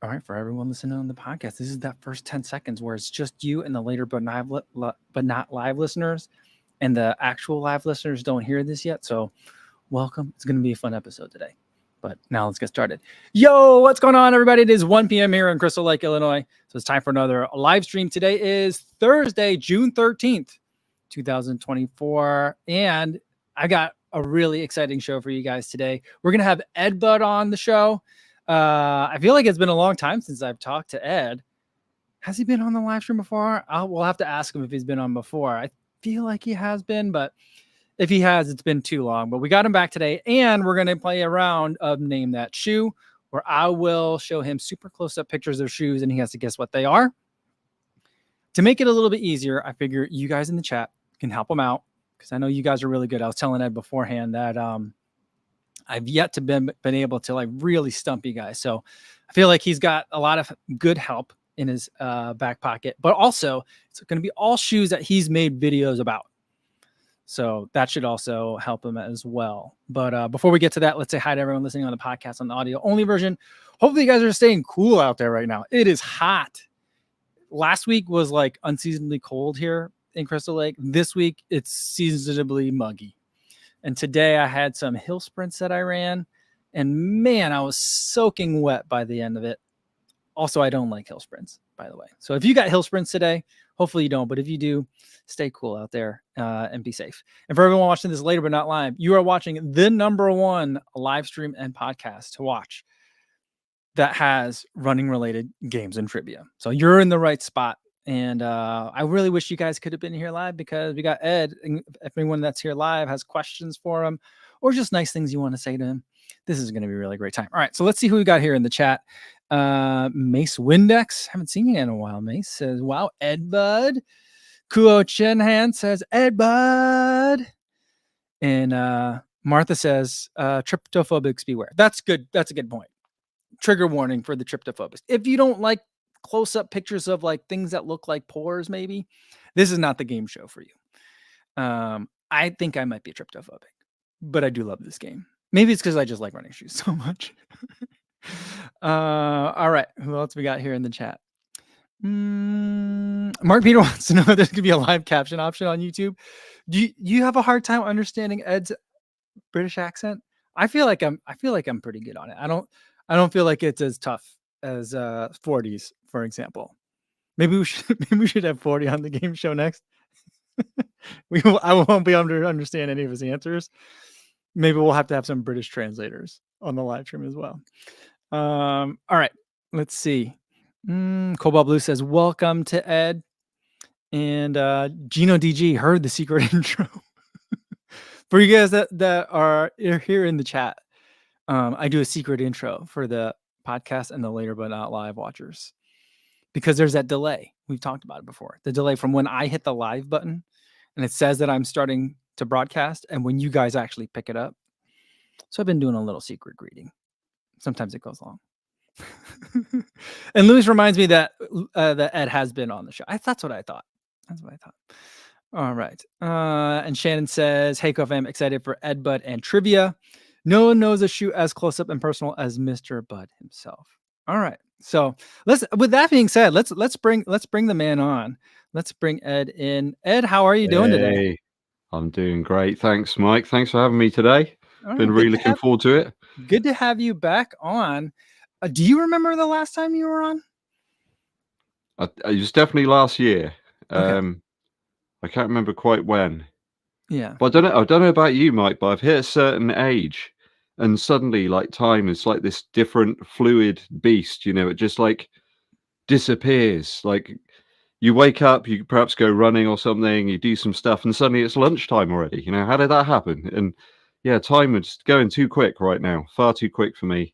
All right, for everyone listening on the podcast, this is that first 10 seconds where it's just you and the later but not live listeners, and the actual live listeners don't hear this yet. So welcome. It's going to be a fun episode today. But now let's get started. Yo, what's going on, everybody? It is 1 p.m. here in Crystal Lake, Illinois. So it's time for another live stream. Today is Thursday, June 13th, 2024. And I got a really exciting show for you guys today. We're going to have Eddbud on the show. I feel like it's been a long time since I've talked to Ed. Has he been on the live stream before? We'll have to ask him if he's been on before. I feel like he has been, but if he has, it's been too long. But we got him back today, and we're going to play a round of Name That Shoe, where I will show him super close-up pictures of shoes, and he has to guess what they are. To make it a little bit easier, I figure you guys in the chat can help him out, because I know you guys are really good. I was telling Ed beforehand that I've yet to been able to like really stump you guys. So I feel like he's got a lot of good help in his back pocket, but also it's going to be all shoes that he's made videos about. So that should also help him as well. But before we get to that, let's say hi to everyone listening on the podcast on the audio only version. Hopefully you guys are staying cool out there right now. It is hot. Last week was like unseasonably cold here in Crystal Lake. This week it's seasonably muggy. And today I had some hill sprints that I ran, and man, I was soaking wet by the end of it. Also, I don't like hill sprints, by the way. So if you got hill sprints today, hopefully you don't. But if you do, stay cool out there and be safe. And for everyone watching this later but not live, you are watching the #1 live stream and podcast to watch that has running related games and trivia. So you're in the right spot. And I really wish you guys could have been here live, because we got Ed. And if anyone that's here live has questions for him or just nice things you want to say to him, this is going to be a really great time. All right, so let's see who we got here in the chat. Mace Windex, haven't seen you in a while. Mace says, wow, Eddbud. Kuo Chenhan says, Eddbud. And Martha says, tryptophobics beware. That's good. That's a good point. Trigger warning for the tryptophobics. If you don't like close-up pictures of like things that look like pores, maybe this is not the game show for you. I think I might be tryptophobic, but I do love this game. Maybe it's because I just like running shoes so much. All right, who else we got here in the chat? Mark Peter wants to know if there's gonna be a live caption option on YouTube. Do you have a hard time understanding Ed's British accent? I feel like I'm pretty good on it. I don't feel like it's as tough as 40s, for example. Maybe we should have 40 on the game show next. I won't be able to understand any of his answers. Maybe we'll have to have some British translators on the live stream as well. All right, let's see. Cobalt Blue says, welcome to Ed. And Gino DG heard the secret intro. For you guys that are here in the chat, I do a secret intro for the podcast and the later but not live watchers, because there's that delay. We've talked about it before. The delay from when I hit the live button and it says that I'm starting to broadcast, and when you guys actually pick it up. So I've been doing a little secret greeting. Sometimes it goes long. And Luis reminds me that that Ed has been on the show. That's what I thought. All right. And Shannon says, hey, Co-Fam, excited for Eddbud and trivia. No one knows a shoe as close up and personal as Mr. Bud himself. All right. So with that being said, let's bring the man on. Let's bring Ed in. Ed, how are you doing today? I'm doing great. Thanks, Mike. Thanks for having me today. Been really looking forward to it. Good to have you back on. Do you remember the last time you were on? It was definitely last year. Okay. I can't remember quite when. Yeah. But I don't know about you, Mike, but I've hit a certain age and suddenly like time is like this different fluid beast, you know, it just like disappears. Like you wake up, you perhaps go running or something, you do some stuff and suddenly it's lunchtime already. You know, how did that happen? And yeah, time is going too quick right now. Far too quick for me.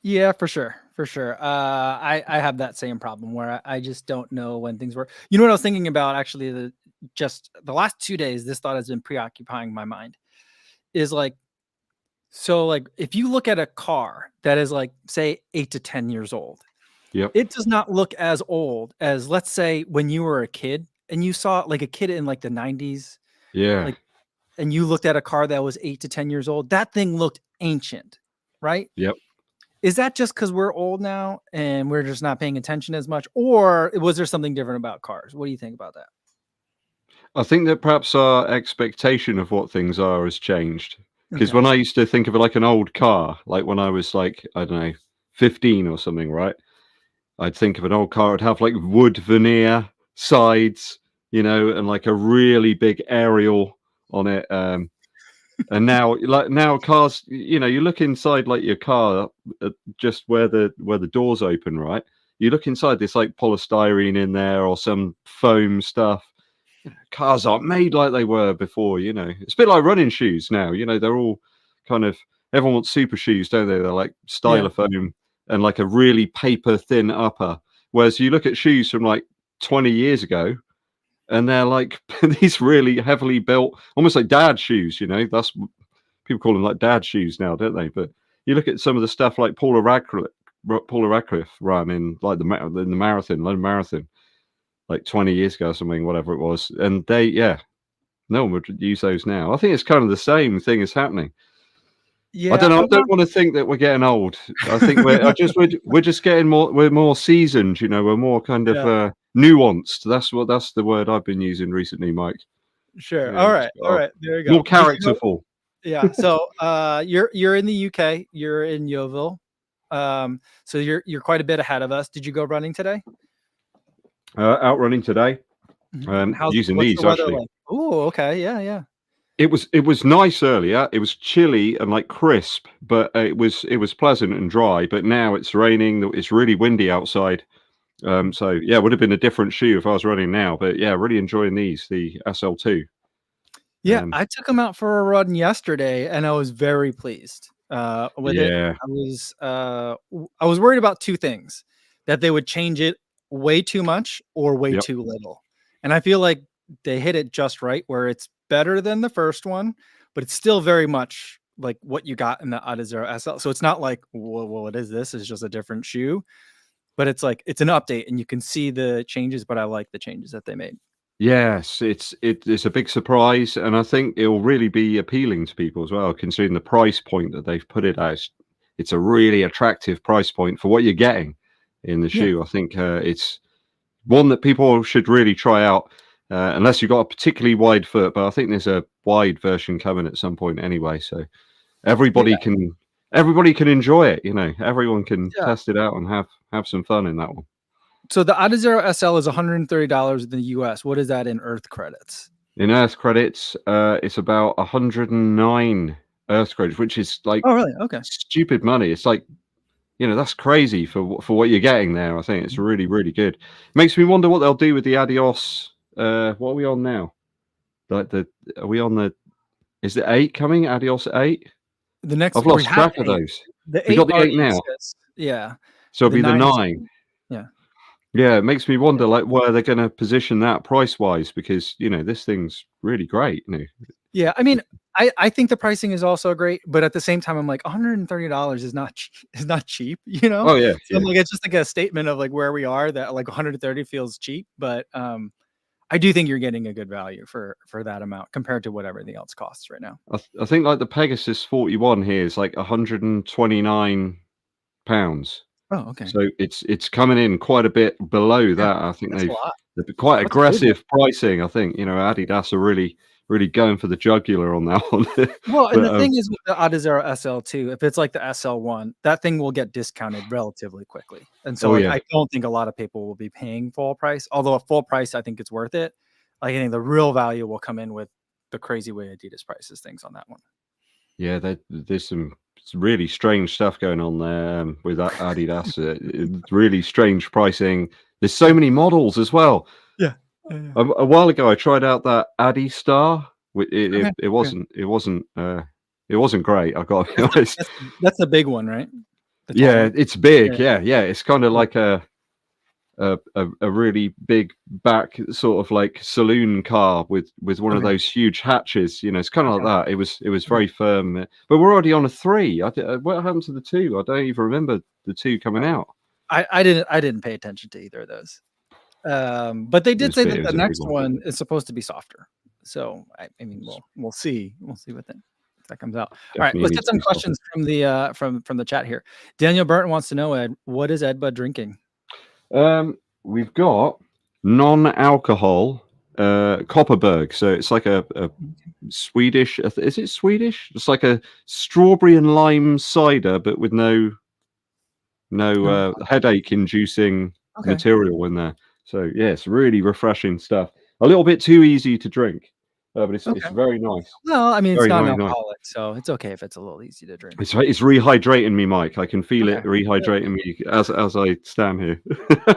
Yeah, for sure. I have that same problem where I just don't know when things work. You know what I was thinking about actually, just the last 2 days, this thought has been preoccupying my mind, is like, so like if you look at a car that is like, say 8 to 10 years old, yep, it does not look as old as, let's say, when you were a kid and you saw like a kid in like the 90s. Yeah. Like, and you looked at a car that was 8 to 10 years old, that thing looked ancient, right? Yep. Is that just because we're old now and we're just not paying attention as much, or was there something different about cars? What do you think about that? I think that perhaps our expectation of what things are has changed. Because Okay. when I used to think of it like an old car, like when I was like, I don't know, 15 or something, right? I'd think of an old car, it'd have like wood veneer sides, and like a really big aerial on it. And now cars, you look inside like your car, just where the doors open, right? You look inside, there's like polystyrene in there or some foam stuff. Cars aren't made like they were before. It's a bit like running shoes now. They're all kind of everyone wants super shoes, don't they? They're like Yeah. styrofoam and like a really paper thin upper. Whereas you look at shoes from like 20 years ago, and they're like these really heavily built, almost like dad shoes. That's people call them like dad shoes now, don't they? But you look at some of the stuff like Paula Radcliffe ran in like in the marathon, London Marathon, like 20 years ago or something, whatever it was, and no one would use those now. I think it's kind of the same thing is happening. I Yeah. don't know. I Well, don't want to think that we're getting old. I think we're just getting more. We're more seasoned. We're more kind of yeah. nuanced. That's the word I've been using recently, Mike. Sure. Yeah, All it's, right. All right. There you more go. Did you go? characterful. Yeah. So, you're in the UK. You're in Yeovil. So you're quite a bit ahead of us. Did you go running today? Out running today. And Using what's these the weather actually. like? Oh, okay. Yeah. Yeah. It was nice earlier. It was chilly and like crisp, but it was pleasant and dry. But now it's raining. It's really windy outside. So yeah, it would have been a different shoe if I was running now. But yeah, really enjoying the SL2. Yeah, Um, I took him out for a run yesterday, and I was very pleased, with it. yeah, I was worried about 2 things, that they would change it way too much or way yep, too little, and I feel like they hit it just right where it's better than the first one, but it's still very much like what you got in the Adizero SL, so it's not like, "Well, what is this? It's just a different shoe," but it's like it's an update, and you can see the changes, but I like the changes that they made. yes, it's a big surprise, and I think it will really be appealing to people as well, considering the price point that they've put it as. It's a really attractive price point for what you're getting in the Yeah. shoe. I think it's one that people should really try out, unless you've got a particularly wide foot. But I think there's a wide version coming at some point anyway, so Yeah, everybody can everybody can enjoy it. Everyone can yeah. test it out and have some fun in that one. So the Adizero SL is $130 in the US. What is that in Earth credits? In Earth credits, it's about 109 Earth credits, which is like Oh, really? Okay. stupid money. It's like that's crazy for what you're getting there. I think it's really really good. Makes me wonder what they'll do with the Adios. What are we on now? Like are we on the? Is the 8 coming? Adios 8? The next I've we lost have track of the 8. those. The We 8 got the 8 already now, exists. Yeah. so it'll The be the 9 is 9. yeah. Yeah, it makes me Yeah. wonder like where they're going to position that price wise because this thing's really great. Yeah, I mean, I think the pricing is also great, but at the same time, I'm like, $130 is not is not cheap, you know? Oh yeah, So I'm yeah. like, it's just like a statement of like where we are that like 130 feels cheap, but I do think you're getting a good value for that amount compared to what everything else costs right now. I think like the Pegasus 41 here is like 129 pounds. Oh, okay. So it's coming in quite a bit below Yeah, that. I think that's a lot. they've been quite That's a big one. aggressive pricing. I think Adidas are really going for the jugular on that one. Well, and but the thing is with the Adizero SL2, if it's like the SL1, that thing will get discounted relatively quickly. And so oh like yeah, I don't think a lot of people will be paying full price. Although at full price, I think it's worth it. Like, I think the real value will come in with the crazy way Adidas prices things on that one. yeah. There's some really strange stuff going on there with that Adidas. It's really strange pricing. There's so Yeah. many models as well. Yeah. Yeah. A while ago, I tried out that Addy Star. It Okay. it, it Okay. wasn't it wasn't it wasn't great. I got to be That's the honest. that's the big one, right? The tall Yeah, one? it's Yeah. big. Yeah. It's kind of Yeah. like a really big back sort of like saloon car with one of Okay. those huge hatches. It's kind of Okay. like that. It was Okay. very firm. But we're already on a 3. What happened to the 2? I don't even remember the 2 coming out. I didn't pay attention to either of those. But they It did was say big. that It the was a big next one. one is supposed to be softer. So I mean, we'll see. We'll see with it. that comes out. All right, Definitely let's needs get to some be softened. questions from the chat here. Daniel Burton wants to know, Ed, what is Eddbud drinking? We've got non-alcohol Copperberg. So it's like a Swedish. Is it Swedish? It's like a strawberry and lime cider, but with no headache-inducing Okay. material in there. So yeah, it's really refreshing stuff. A little bit too easy to drink, but it's Okay. very nice. Well, I mean, it's Very, not an very nice. alcoholic, so it's okay if it's a little easy to drink. It's rehydrating me, Mike. I can feel Okay. it rehydrating me as I stand here.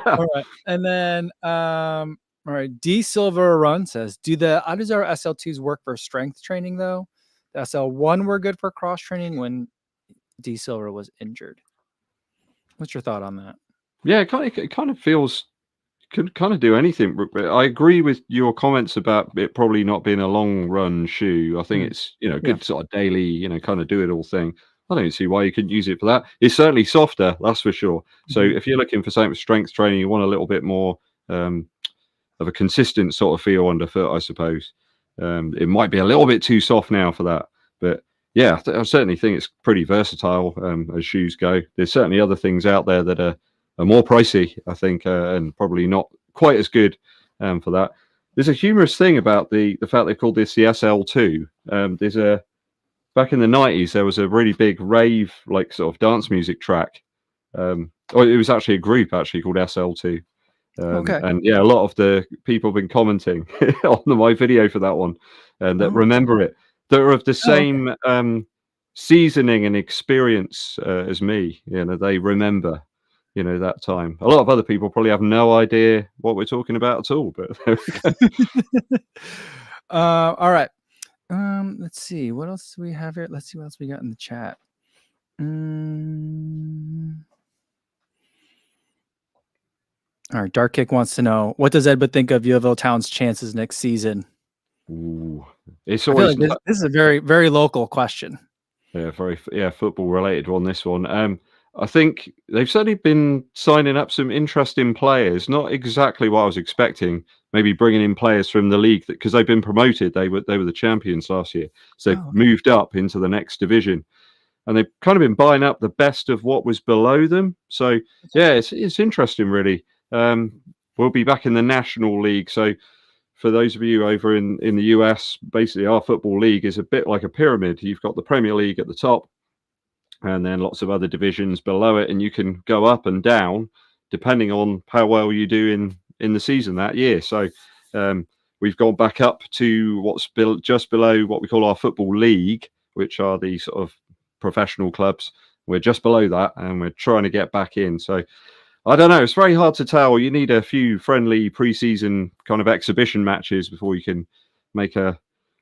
All right. And then all right, D Silver Run says, do the Adizar SL2s work for strength training though? The SL1 were good for cross training when D Silver was injured. What's your thought on that? Yeah, it kind of feels could kind of do anything. But I agree with your comments about it probably not being a long run shoe. I think it's Yeah. good sort of daily, kind of do it all thing. I don't see why you couldn't use it for that. It's certainly softer, that's for sure. So if you're looking for something with strength training, you want a little bit more of a consistent sort of feel underfoot, I suppose. It might be a little bit too soft now for that, but yeah, I certainly think it's pretty versatile as shoes go. There's certainly other things out there that are more pricey, I think, and probably not quite as good for that. There's a humorous thing about the fact they called this the SL2. There's a back in the 90s there was a really big rave like sort of dance music track. Or it was actually a group actually called SL2. Okay. And yeah, a lot of the people have been commenting on my video for that one, and that remember it, that are of the same seasoning and experience as me. They remember, that time. A lot of other people probably have no idea what we're talking about at all. But there we go. All right. Let's see. What else do we have here? Let's see what else we got in the chat. All right. Dark Kick wants to know, what does Eddbud think of U of L Town's chances next season? Ooh, it's I feel always like this is a very, very local question. very football related on this one. I think they've certainly been signing up some interesting players. Not exactly what I was expecting. Maybe bringing in players from the league because they've been promoted. They were the champions last year, so they've moved up into the next division, and they've kind of been buying up the best of what was below them. So yeah, it's interesting really. We'll be back in the National League. So for those of you over in the US, basically our football league is a bit like a pyramid. You've got the Premier League at the top, and then lots of other divisions below it, and you can go up and down depending on how well you do in the season that year. So we've gone back up to what's just below what we call our football league, which are the sort of professional clubs. We're just below that, and we're trying to get back in. So I don't know. It's very hard to tell. You need a few friendly preseason kind of exhibition matches before you can make a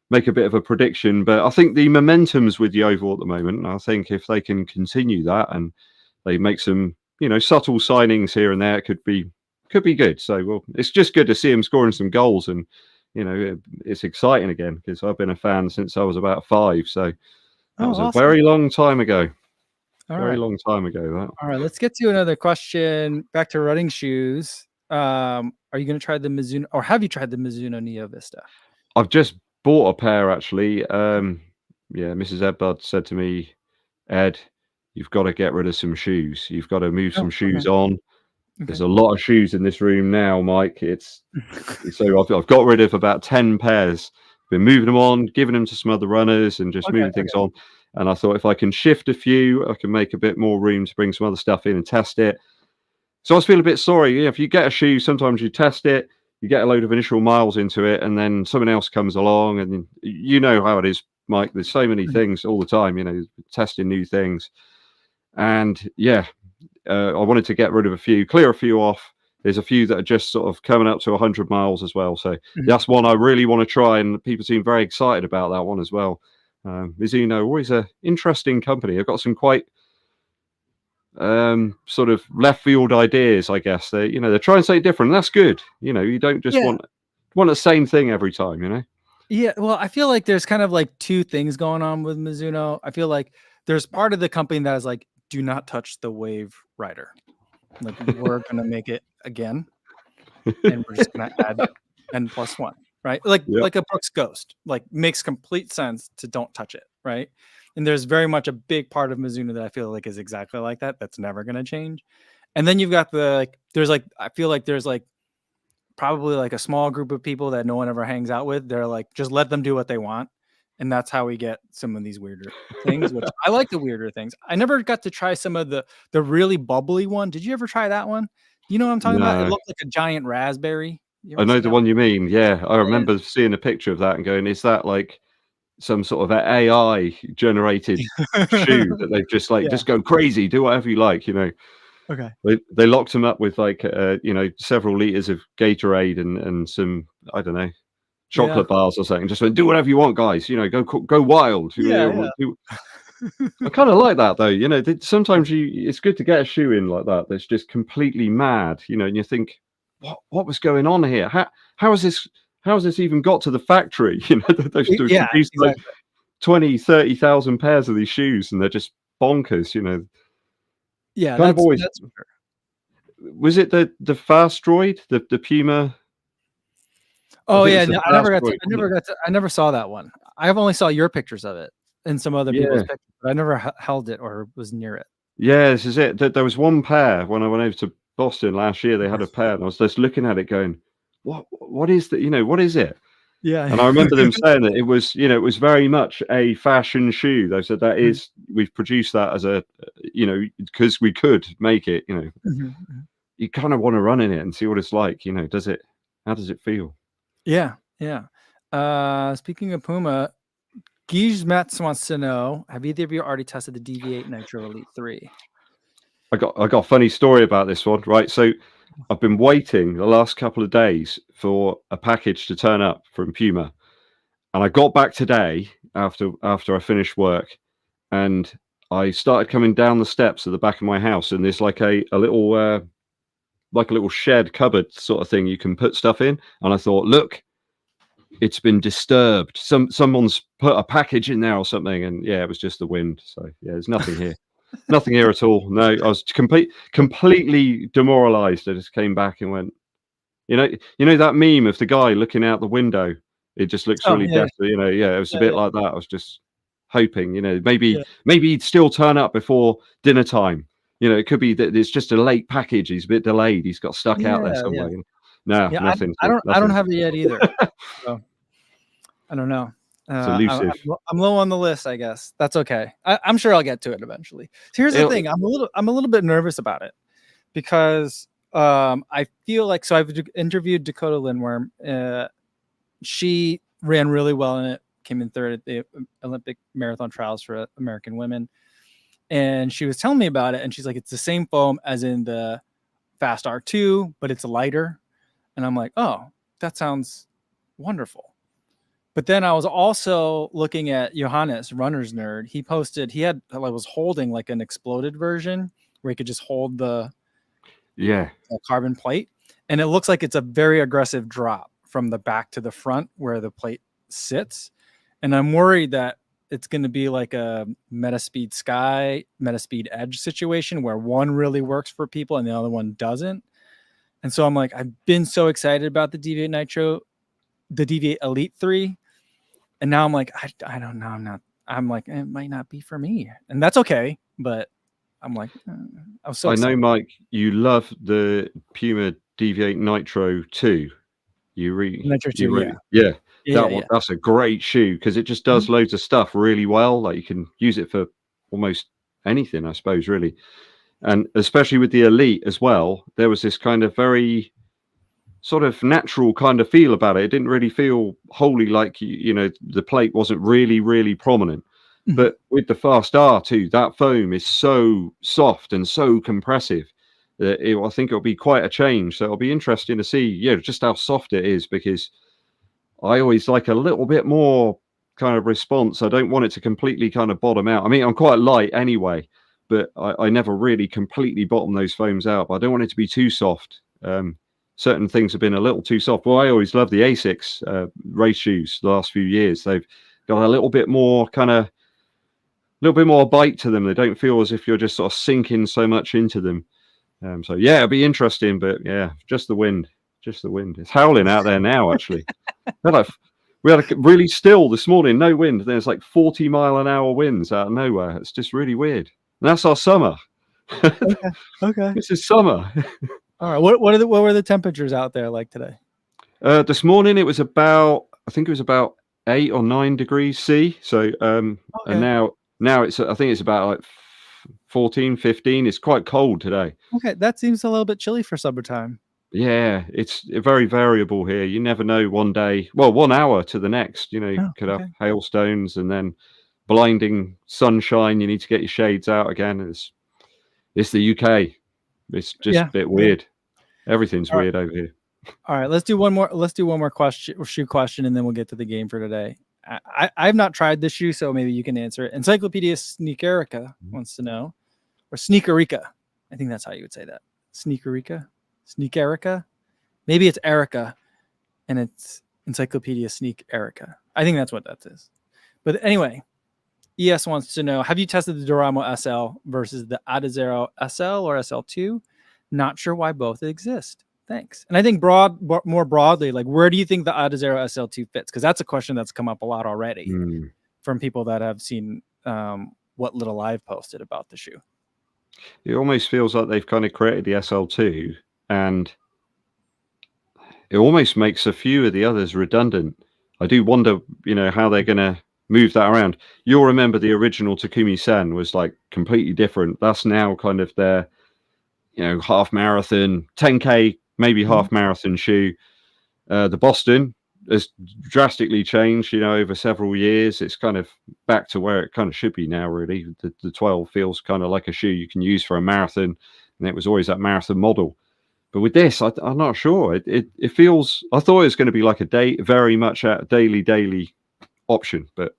bit of a prediction. But I think the momentum's with Yeovil at the moment. And I think if they can continue that and they make some, subtle signings here and there, it could be good. So well, it's just good to see him scoring some goals, and it's exciting again because I've been a fan since I was about 5. So that was a very long time ago. Long time ago. That. All right, let's get to another question. Back to running shoes. Are you going to try the Mizuno, or have you tried the Mizuno Neo Vista? I've just bought a pair actually. Mrs. Eddbud said to me, Ed, you've got to get rid of some shoes. You've got to move some shoes on. Okay. There's a lot of shoes in this room now, Mike. So I've got rid of about 10 pairs. Been moving them on, giving them to some other runners, and just moving things on. And I thought if I can shift a few, I can make a bit more room to bring some other stuff in and test it. So I was feeling a bit sorry. If you get a shoe, sometimes you test it, you get a load of initial miles into it, and then someone else comes along, and you know how it is, Mike. There's so many things all the time, testing new things. And I wanted to get rid of a few, clear a few off. There's a few that are just sort of coming up to 100 miles as well. So that's one I really want to try, and people seem very excited about that one as well. Mizuno, always an interesting company. I've got some quite sort of left field ideas, I guess. They're trying to say different. And that's good. You don't just want the same thing every time, Yeah, well, I feel like there's kind of like two things going on with Mizuno. I feel like there's part of the company that is like, do not touch the Wave Rider. Like, we're gonna make it again, and we're just gonna add N+1, right? Like a Brooks Ghost. Like, makes complete sense to don't touch it. right? And there's very much a big part of Mizuno that I feel like is exactly like that. That's never going to change. And then you've got the like, there's like, I feel like there's like probably like a small group of people that no one ever hangs out with. They're like, just let them do what they want. And that's how we get some of these weirder things, which I like the weirder things. I never got to try some of the really bubbly one. Did you ever try that one? You know what I'm talking about? It No. looked like a giant raspberry. You I ever know see the that one one? you mean. Yeah, I Yeah. remember seeing a picture of that and going, "Is that like some sort of a AI generated shoe that they've just like, Yeah. just go crazy, do whatever you like," you know? Okay. They locked him up with like, you know, several liters of Gatorade and some, I don't know, Yeah. chocolate bars or something. Just went, "Do whatever you want, guys. You know, go wild. You Yeah. know, Yeah. do." I kind of like that though. You know, sometimes it's good to get a shoe in like that that's just completely mad. You know, and you think, what was going on here? How is this? How has this even got to the factory? You know, they've Yeah. produced like Exactly. 20, 30,000 pairs of these shoes, and they're just bonkers. You know, Yeah. kind of always. That's for sure. Was it the Fast Droid, the Puma? I Oh think it yeah. was the No, Fast Droid, wasn't it? I never saw that one. I've only saw your pictures of it and some other people's Yeah. pictures, but I never held it or was near it. Yeah, this is it. There was one pair when I went over to Boston last year. They had a pair, and I was just looking at it, going, What is that? You know, what is it?" Yeah. And I remember them saying that it was, you know, it was very much a fashion shoe. They said that Mhm, is, we've produced that as a, you know, because we could make it. You know, mhm, mhm. you kind of want to run in it and see what it's like. You know, does it? How does it feel? Yeah. Yeah. Speaking of Puma, Guige Metz wants to know: have either of you already tested the DV8 Nitro Elite 3? I got a funny story about this one, right? So I've been waiting the last couple of days for a package to turn up from Puma, and I got back today after I finished work, and I started coming down the steps at the back of my house, and there's a little like a little shed cupboard sort of thing you can put stuff in, and I thought, look, it's been disturbed. Someone's put a package in there or something, and yeah, it was just the wind. So yeah, there's nothing here. Nothing here at all. No, I was completely demoralized. I just came back and went, you know that meme of the guy looking out the window. It just looks Oh really yeah, desperate. You know, yeah, it was a yeah, bit yeah, like that. I was just hoping, you know, yeah, maybe he'd still turn up before dinner time. You know, it could be that it's just a late package. He's a bit delayed. He's got stuck out there yeah, yeah. somewhere. No, Yeah, nothing. I don't Nothing. have it yet either. So I don't know. It's I'm, elusive. I'm low on the list, I guess. That's okay. I'm sure I'll get to it eventually. So here's the It'll, thing: I'm a little bit nervous about it because I feel like I've interviewed Dakota Lindworm. She ran really well in it. Came in third at the Olympic marathon trials for American women, and she was telling me about it. And she's like, "It's the same foam as in the Fast R2, but it's lighter." And I'm like, "Oh, that sounds wonderful." But then I was also looking at Johannes, Runner's Nerd. I was holding like an exploded version where he could just hold the yeah. carbon plate. And it looks like it's a very aggressive drop from the back to the front where the plate sits. And I'm worried that it's going to be like a Metaspeed Sky, Metaspeed Edge situation where one really works for people and the other one doesn't. And so I'm like, I've been so excited about the DV8 Nitro, the DV8 Elite 3. And now I'm like, I don't know. I'm like, it might not be for me. And that's okay. But I'm like, I was so I know, excited. Mike, you love the Puma Deviate Nitro 2. Nitro 2, You yeah. really, yeah, Yeah, that one. yeah. That's a great shoe because it just does Mhm. loads of stuff really well. Like you can use it for almost anything, I suppose, really. And especially with the Elite as well, there was this kind of very sort of natural kind of feel about it. It didn't really feel wholly like you know the plate wasn't really prominent. Mhm. But with the Fast R2, that foam is so soft and so compressive that I think it'll be quite a change. So it'll be interesting to see, yeah, just how soft it is because I always like a little bit more kind of response. I don't want it to completely kind of bottom out. I mean, I'm quite light anyway, but I never really completely bottom those foams out. But I don't want it to be too soft. Certain things have been a little too soft. Well, I always love the Asics race shoes the last few years. They've got a little bit more kind of, little bit more bite to them. They don't feel as if you're just sort of sinking so much into them. So yeah, it'll be interesting. But yeah, just the wind. Just the wind. It's howling out there now. Actually, felt like We had a really still this morning, no wind. There's like 40-mile-an-hour winds out of nowhere. It's just really weird. And that's our summer. Okay. Okay. This is summer. All right. What were the temperatures out there like today? This morning it was about, I think it was about 8 or 9 degrees C. So and Okay. now it's, I think it's about like 14, 15. It's quite cold today. Okay. That seems a little bit chilly for summertime. Yeah, it's very variable here. You never know one day, well, 1 hour to the next, you Oh, could have okay. hailstones and then blinding sunshine. You need to get your shades out again. It's the UK. It's just Yeah. a bit Yeah. weird. Everything's All right. weird over here. All right. Let's do one more shoe question, and then we'll get to the game for today. I've not tried this shoe, so maybe you can answer it. Encyclopedia Sneakerica wants to know, or Sneakerica. I think that's how you would say that. Sneakerica. Maybe it's Erica, and it's Encyclopedia Sneak Erica. I think that's what that is. But anyway, ES wants to know: have you tested the Duramo SL versus the Adizero SL or SL2? Not sure why both exist. Thanks. And I think more broadly, like where do you think the Adizero SL2 fits? Because that's a question that's come up a lot already Mm. from people that have seen what little I've posted about the shoe. It almost feels like they've kind of created the SL2 and it almost makes a few of the others redundant. I do wonder, how they're going to move that around. You'll remember the original Takumi Sen was like completely different. That's now kind of their, half marathon, 10K, maybe half marathon shoe. The Boston has drastically changed, over several years. It's kind of back to where it kind of should be now, really. The 12 feels kind of like a shoe you can use for a marathon, and it was always that marathon model. But with this, I'm not sure. It feels. I thought it was going to be like very much a daily option, but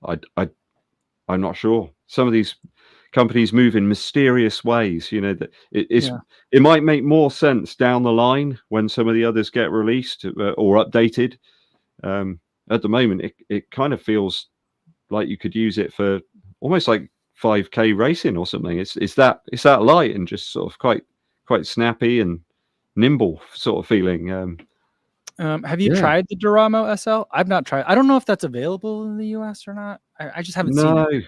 I'm not sure. Some of these companies move in mysterious ways. That it might make more sense down the line when some of the others get released or updated. At the moment, it kind of feels like you could use it for almost like 5K racing or something. It's that light and just sort of quite snappy and nimble sort of feeling. Have you Yeah. tried the Duramo SL? I've not tried. I don't know if that's available in the US or not. I just haven't seen No, it.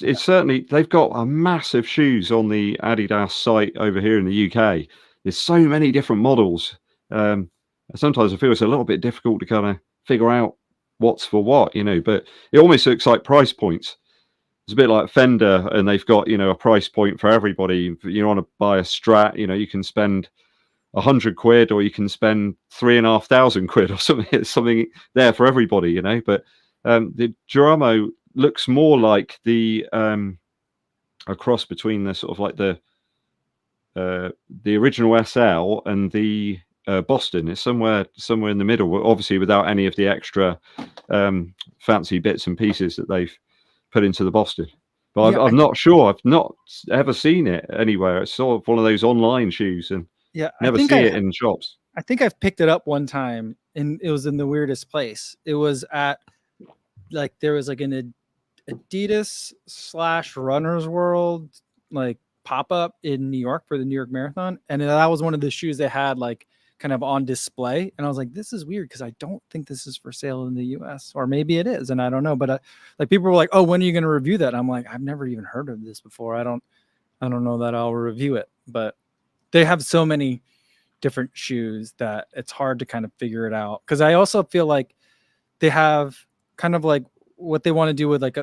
it's certainly they've got a massive shoes on the Adidas site over here in the UK. There's so many different models. Sometimes I feel it's a little bit difficult to kind of figure out what's for what, but it almost looks like price points. It's a bit like Fender, and they've got a price point for everybody. If you want to buy a Strat, you can spend £100 or you can spend £3,500 or something. It's something there for everybody, But the Duramo looks more like a cross between the sort of like the original SL and the Boston. It's somewhere in the middle, obviously without any of the extra fancy bits and pieces that they've put into the Boston. But Yeah, I'm not sure. I've not ever seen it anywhere. It's sort of one of those online shoes and never see it in shops. I think I've picked it up one time, and it was in the weirdest place. It was at there was like an Adidas / Runner's World like pop up in New York for the New York Marathon, and that was one of the shoes they had like kind of on display. And I was like, this is weird because I don't think this is for sale in the US, or maybe it is, and I don't know. But like people were like, oh, when are you going to review that? And I'm like, I've never even heard of this before. I don't know that I'll review it, but they have so many different shoes that it's hard to kind of figure it out. Because I also feel like they have kind of like what they want to do with like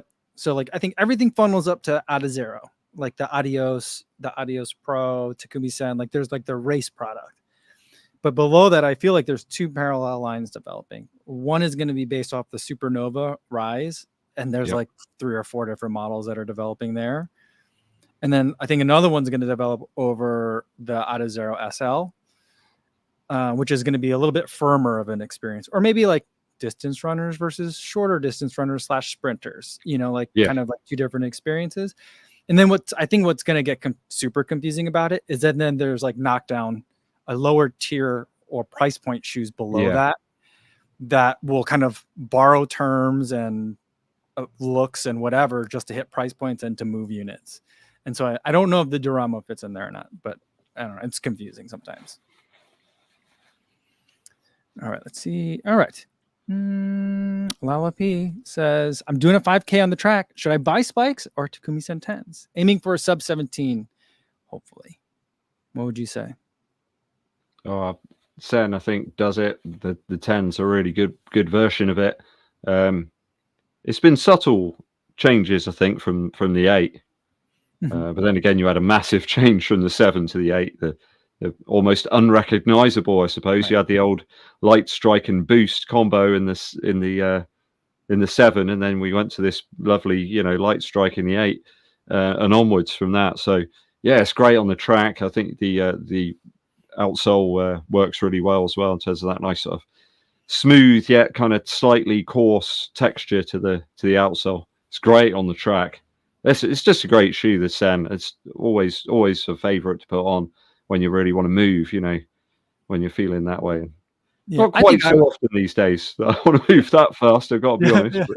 I think everything funnels up to Adizero, like the Adios Pro, Takumi Sen. Like there's like the race product, but below that, I feel like there's two parallel lines developing. One is going to be based off the Supernova Rise, and there's like 3 or 4 different models that are developing there. And then I think another one's going to develop over the Adizero SL, which is going to be a little bit firmer of an experience, or maybe like distance runners versus shorter distance runners / sprinters, kind of like two different experiences. And then what's going to get super confusing about it is that then there's like knockdown, a lower tier or price point shoes below that will kind of borrow terms and looks and whatever just to hit price points and to move units. And so I don't know if the Duramo fits in there or not, but I don't know. It's confusing sometimes. All right, let's see. All right. Lala P says, I'm doing a 5K on the track. Should I buy spikes or Takumi Sen 10s? Aiming for a sub 17, hopefully. What would you say? Sen, I think, does it. The 10's a really good version of it. It's been subtle changes, I think, from the 8. But then again, you had a massive change from the 7 to the 8. They're almost unrecognizable, I suppose. Right. You had the old light strike and boost combo in the 7, and then we went to this lovely, light strike in the 8, and onwards from that. So yeah, it's great on the track. I think the outsole works really well as well in terms of that nice sort of smooth yet kind of slightly coarse texture to the outsole. It's great on the track. It's just a great shoe, the Sen. It's always a favorite to put on when you really want to move, when you're feeling that way. Yeah, not quite so often these days that I want to move that fast, I've got to be honest.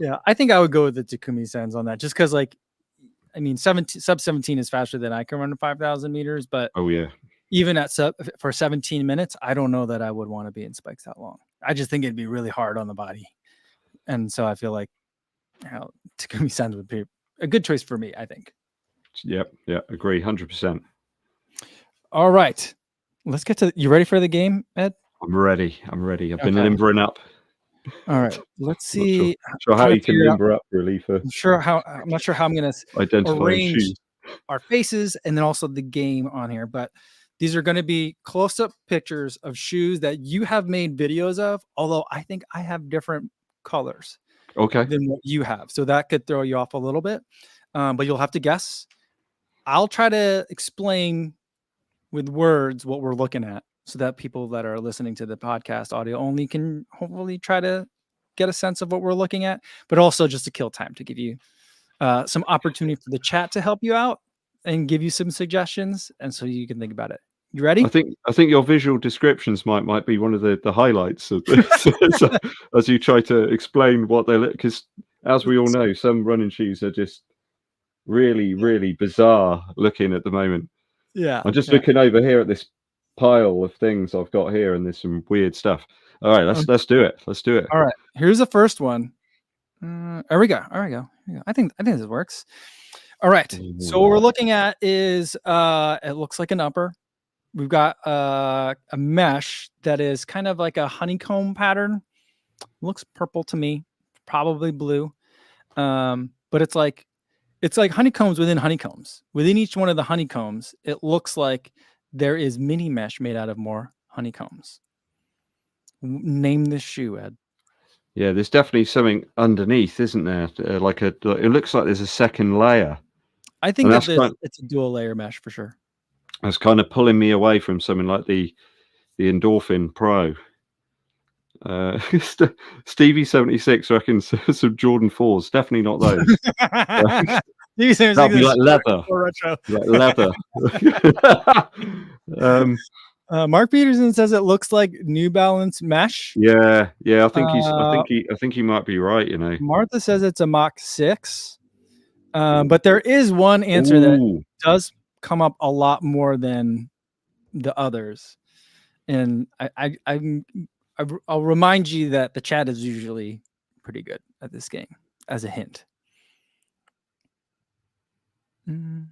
Yeah, I think I would go with the Takumi Sens on that, just because, sub 17 is faster than I can run 5,000 meters, but oh yeah, even for 17 minutes, I don't know that I would want to be in spikes that long. I just think it'd be really hard on the body, and so I feel like Takumi Sens would be a good choice for me, I think. Yep, agree, 100%. All right, let's get to. You ready for the game, Ed? I'm ready. I've been limbering up. All right, let's see. Not sure how you can limber up, really. I'm not sure how I'm going to arrange our faces and then also the game on here, but these are going to be close-up pictures of shoes that you have made videos of, although I think I have different colors than what you have. So that could throw you off a little bit, but you'll have to guess. I'll try to explain with words what we're looking at so that people that are listening to the podcast audio only can hopefully try to get a sense of what we're looking at, but also just to kill time, to give you some opportunity for the chat to help you out and give you some suggestions, and so you can think about it. You ready? I think your visual descriptions might be one of the highlights of this as you try to explain what they look, because as we all know, some running shoes are just really, really bizarre looking at the moment. Yeah. I'm just looking over here at this pile of things I've got here, and there's some weird stuff. All right, let's do it. Let's do it. All right, here's the first one. There we go. I think this works. All right. So what we're looking at is it looks like an upper. We've got a mesh that is kind of like a honeycomb pattern. Looks purple to me, probably blue. But it's like honeycombs within honeycombs. Within each one of the honeycombs, it looks like there is mini mesh made out of more honeycombs. Name this shoe, Ed. Yeah, there's definitely something underneath, isn't there? It looks like there's a second layer. I think it's a dual layer mesh for sure. That's kind of pulling me away from something like the Endorphin Pro. Stevie76 reckons some Jordan 4s. Definitely not those. That'd be like leather. Like leather. Mark Peterson says it looks like New Balance mesh. Yeah. I think he might be right. Martha says it's a Mach 6. But there is one answer that does come up a lot more than the others, and I'll remind you that the chat is usually pretty good at this game, as a hint. I'm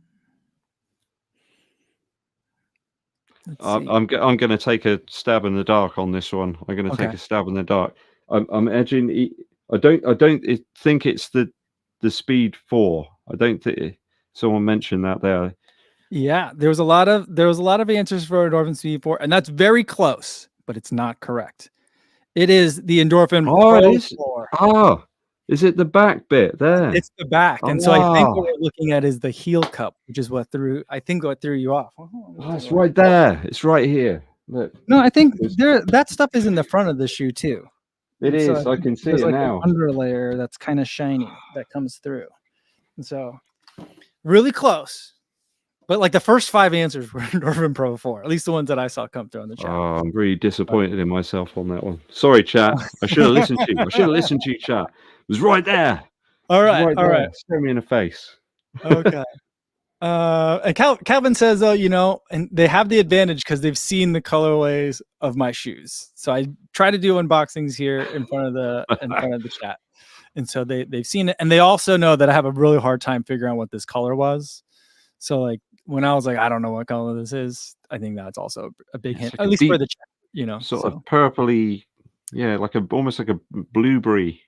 going to take a stab in the dark on this one. I'm going to take a stab in the dark. I'm edging. I don't think it's the Speed 4. I don't think someone mentioned that there. Yeah, there was a lot of answers for Endorphin Speed 4, and that's very close, but it's not correct. It is the Endorphin Pro 4. Oh, is it the back bit there? It's the back, and so I think what we're looking at is the heel cup, which is what threw you off. It's right there. It's right here. Look. No, I think that stuff is in the front of the shoe too. It is. I can see it now. An underlayer that's kind of shiny that comes through, and so really close. But like the first 5 answers were Endorphin Pro 4, at least the ones that I saw come through on the chat. Oh, I'm really disappointed in myself on that one. Sorry, chat. I should have listened to you. Chat. It was right there. All right. Stare me in the face. Okay. And Calvin says, though, and they have the advantage because they've seen the colorways of my shoes. So I try to do unboxings here in front of the chat, and so they've seen it, and they also know that I have a really hard time figuring out what this color was. So like when I was like, I don't know what color this is, I think that's also a big hint, Like at least for the chat, sort of purpley, like almost like a blueberry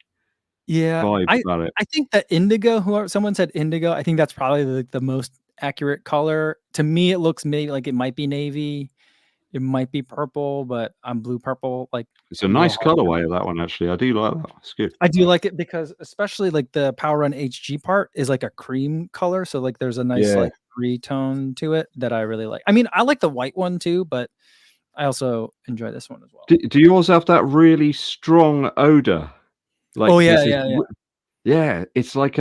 vibe about it. I think that indigo. Someone said indigo. I think that's probably the most accurate color. To me, it looks maybe like it might be navy, it might be purple, but I'm blue purple. Like It's a nice colorway of that one, actually. I do like that. It's good. I do like it because especially like the Power Run HG part is like a cream color, so like there's a nice like gray tone to it that I really like. I mean, I like the white one too, but I also enjoy this one as well. Do yours have that really strong odor? Like, yeah. It's like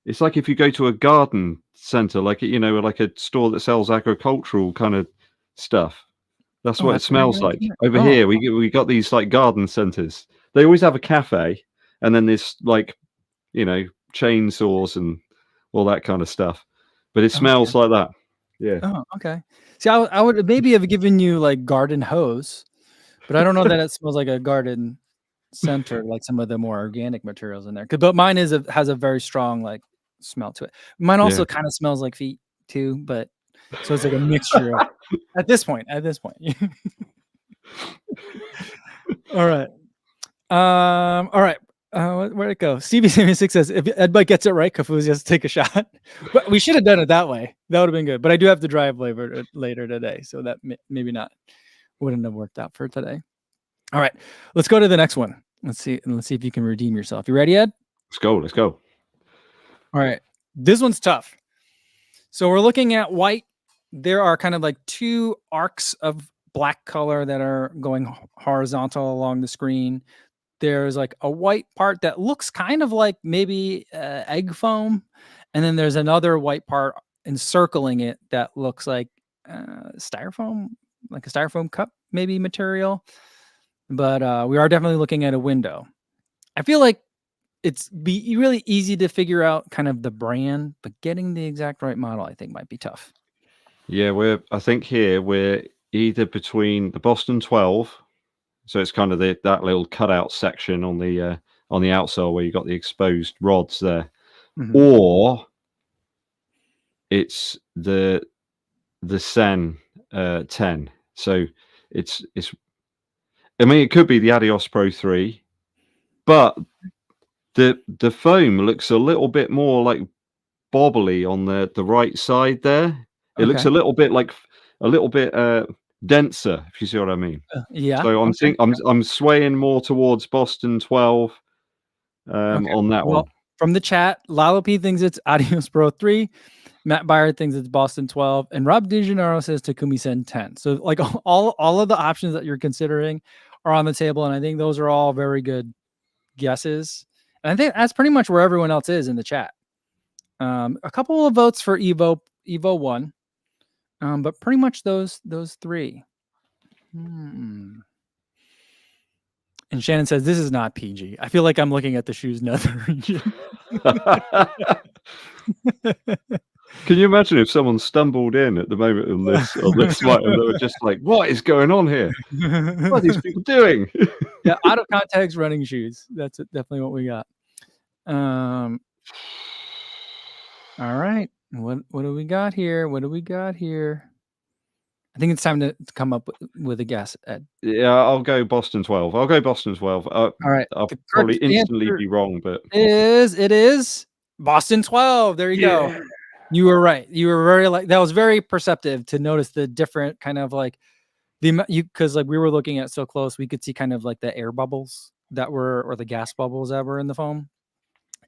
it's like if you go to a garden center, like like a store that sells agricultural kind of stuff. That's what it smells like. Over here, we got these like garden centers. They always have a cafe, and then there's like chainsaws and all that kind of stuff. But it smells like that. Yeah. Oh, okay. See, I would maybe have given you like garden hose, but I don't know that it smells like a garden center, like some of the more organic materials in there. But mine has a very strong like smell to it. Mine also kind of smells like feet too, but so it's like a mixture at this point. All right. All right. Where'd it go? Stevie76 says if Eddbud gets it right, Kafuzi has to take a shot. But we should have done it that way. That would have been good. But I do have to drive later today, so that maybe not wouldn't have worked out for today. All right, let's go to the next one. Let's see if you can redeem yourself. You ready, Ed? Let's go. All right, this one's tough. So we're looking at white. There are kind of like two arcs of black color that are going horizontal along the screen. There's like a white part that looks kind of like maybe egg foam. And then there's another white part encircling it that looks like styrofoam, like a styrofoam cup maybe material. But we are definitely looking at a window. I feel like it's be really easy to figure out kind of the brand, but getting the exact right model, I think, might be tough. Yeah, I think here we're either between the Boston 12, so it's kind of that little cutout section on the outsole where you got the exposed rods there, or it's the Sen 10. So it's. I mean, it could be the Adios Pro 3, but the foam looks a little bit more like bobbly on the right side there. It looks a little bit denser, if you see what I mean. Yeah. So I'm swaying more towards Boston 12 on that one. From the chat, Lalo P thinks it's Adios Pro 3. Matt Byer thinks it's Boston 12, and Rob DeGennaro says Takumi Sen 10. So like all of the options that you're considering are on the table, and I think those are all very good guesses. And I think that's pretty much where everyone else is in the chat. A couple of votes for Evo 1, but pretty much those three. And Shannon says this is not PG. I feel like I'm looking at the shoes nether region. Can you imagine if someone stumbled in at the moment on this fight and they were just like, "What is going on here? What are these people doing?" Yeah, out of context running shoes. That's definitely what we got. All right. What do we got here? I think it's time to come up with a guess, Ed. Yeah, I'll go Boston 12. All right. I'll probably instantly be wrong, but it is Boston 12. There you go. You were right. You were that was very perceptive to notice the different kind of like because like we were looking at so close, we could see kind of like the air bubbles or the gas bubbles that were in the foam,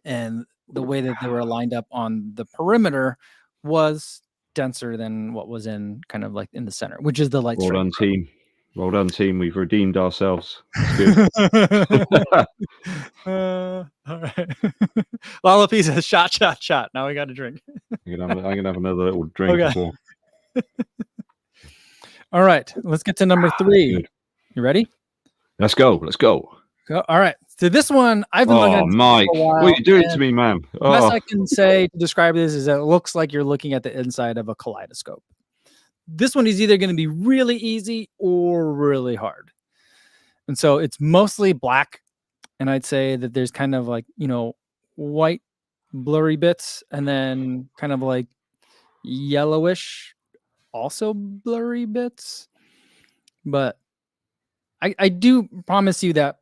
and the way that they were lined up on the perimeter was denser than what was in kind of like in the center, which is the light. Well done, team. We've redeemed ourselves. Good. All right. Lala P says shot. Now we got to drink. I'm gonna have another little drink before. All right, let's get to number 3. Good. You ready? Let's go. All right. So this one, I've been looking at Oh, this Mike, for a what are while. you doing to And me, man? best Oh, I can say to describe this is that it looks like you're looking at the inside of a kaleidoscope. This one is either going to be really easy or really hard. And so it's mostly black. And I'd say that there's kind of like, white blurry bits and then kind of like yellowish, also blurry bits. But I do promise you that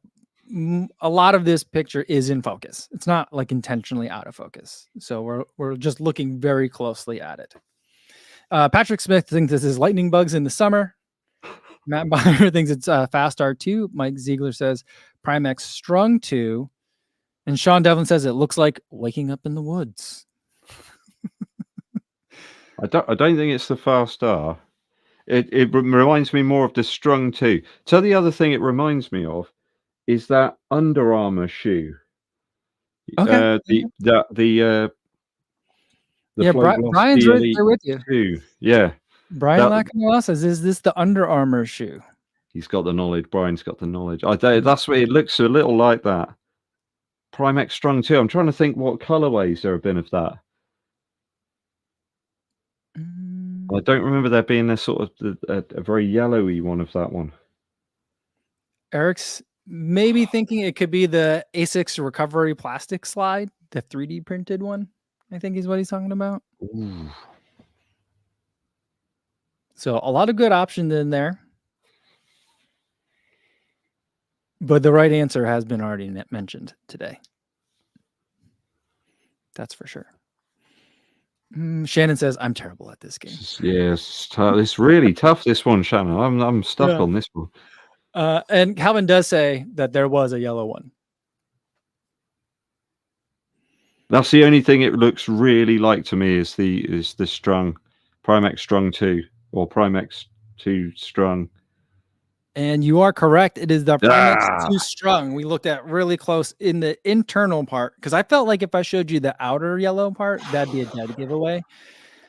a lot of this picture is in focus. It's not like intentionally out of focus. So we're just looking very closely at it. Patrick Smith thinks this is lightning bugs in the summer. Matt Byer thinks it's Fast R2. Mike Ziegler says Primex Strung 2. And Sean Devlin says it looks like waking up in the woods. I don't think it's the Fast R. It reminds me more of the Strung 2. So the other thing it reminds me of is that Under Armour shoe. Okay. The Yeah, Float Velocity Brian's right Elite there with you. 2. Yeah. Brian Lacanola says, is this the Under Armour shoe? He's got the knowledge. Brian's got the knowledge. That's what it looks a little like that. Primex Strung 2. I'm trying to think what colorways there have been of that. I don't remember there being a sort of a very yellowy one of that one. Eric's maybe thinking it could be the ASICS recovery plastic slide, the 3D printed one, I think is what he's talking about. Ooh. So a lot of good options in there. But the right answer has been already mentioned today. That's for sure. Shannon says, I'm terrible at this game. Yes, it's really tough, this one, Shannon. I'm stuck on this one. And Calvin does say that there was a yellow one. That's the only thing it looks really like to me is the Strung, Primex Strung 2 or Primex 2 Strung. And you are correct. It is the Primex 2 Strung. We looked at really close in the internal part because I felt like if I showed you the outer yellow part, that'd be a dead giveaway.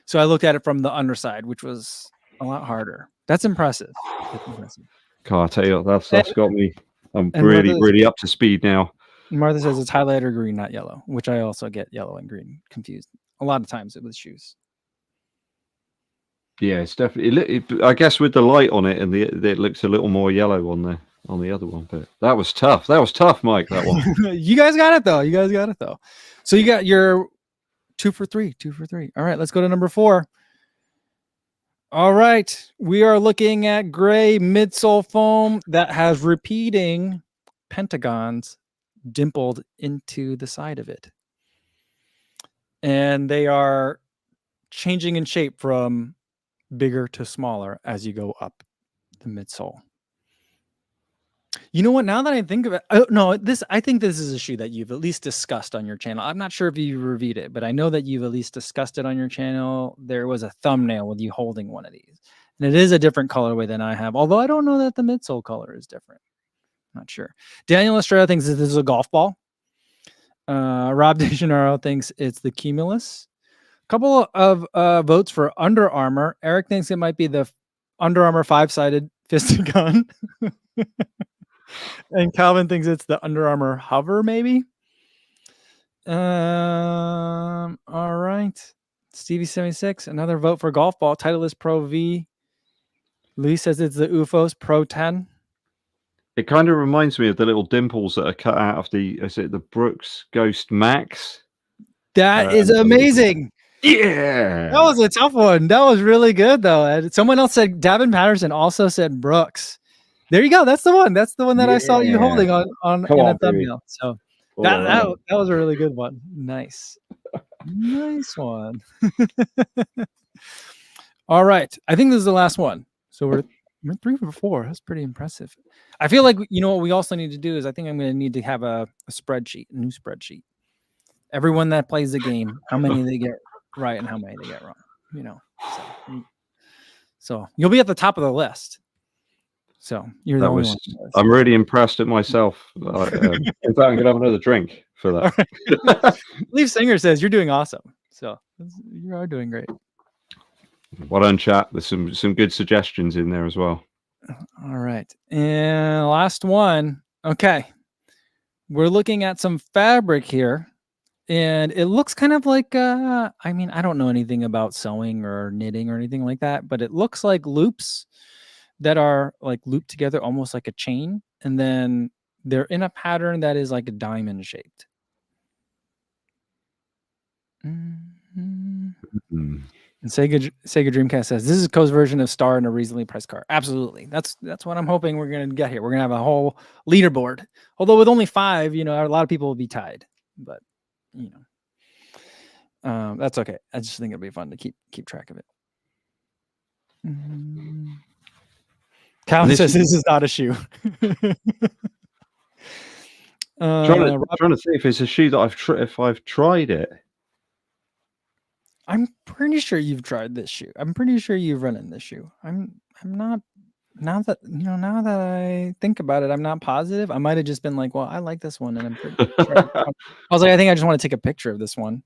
So I looked at it from the underside, which was a lot harder. That's impressive. God, I tell you, that's got me. I'm really, really up to speed now. Martha says it's highlighter green, not yellow, which I also get yellow and green confused a lot of times with shoes. Yeah, it's definitely. I guess with the light on it, and it looks a little more yellow on the other one. But that was tough. That was tough, Mike. That one. You guys got it though. So you got your 2 for 3. All right, let's go to number 4. All right, we are looking at gray midsole foam that has repeating pentagons dimpled into the side of it, and they are changing in shape from bigger to smaller as you go up the midsole. You know what? Now that I think of it, I think this is a shoe that you've at least discussed on your channel. I'm not sure if you reviewed it, but I know that you've at least discussed it on your channel. There was a thumbnail with you holding one of these, and it is a different colorway than I have. Although I don't know that the midsole color is different. Not sure. Daniel Estrella thinks this is a golf ball. Rob DeGennaro thinks it's the Cumulus. A couple of votes for Under Armour. Eric thinks it might be the Under Armour 5-sided fisted gun. And Calvin thinks it's the Under Armour Hover, maybe. All right. Stevie76, another vote for golf ball. Titleist Pro V. Lee says it's the UFOS Pro 10. It kind of reminds me of the little dimples that are cut out of the Brooks Ghost Max? That is amazing. Yeah. That was a tough one. That was really good, though. And someone else said, Davin Patterson also said Brooks. There you go. That's the one. That's the one that I saw you holding on in a thumbnail. So that was a really good one. Nice. Nice one. All right. I think this is the last one. So we're 3 for 4. That's pretty impressive. I feel like, what we also need to do is I think I'm going to need to have a spreadsheet, a new spreadsheet. Everyone that plays the game, how many they get right and how many they get wrong, So you'll be at the top of the list. So you're the only one. I'm really impressed at myself. In fact, I'm going to have another drink for that. Right. Leaf Singer says you're doing awesome. So you are doing great. Well done, chat. There's some good suggestions in there as well. All right. And last one. Okay. we're looking at some fabric here, and it looks kind of like I mean, I don't know anything about sewing or knitting or anything like that, but it looks like loops that are like looped together almost like a chain, and then they're in a pattern that is like a diamond shaped. And Sega Dreamcast says this is Co's version of Star in a reasonably priced car. Absolutely, that's what I'm hoping we're gonna get here. We're gonna have a whole leaderboard. Although with only 5, a lot of people will be tied. But that's okay. I just think it'll be fun to keep track of it. Calvin says this is not a shoe. Trying to see if it's a shoe that I've tried it. I'm pretty sure you've tried this shoe. I'm pretty sure you've run in this shoe. I'm not. Now that I think about it, I'm not positive. I might have just been like, well, I like this one, and I'm pretty sure. I was like, I think I just want to take a picture of this one.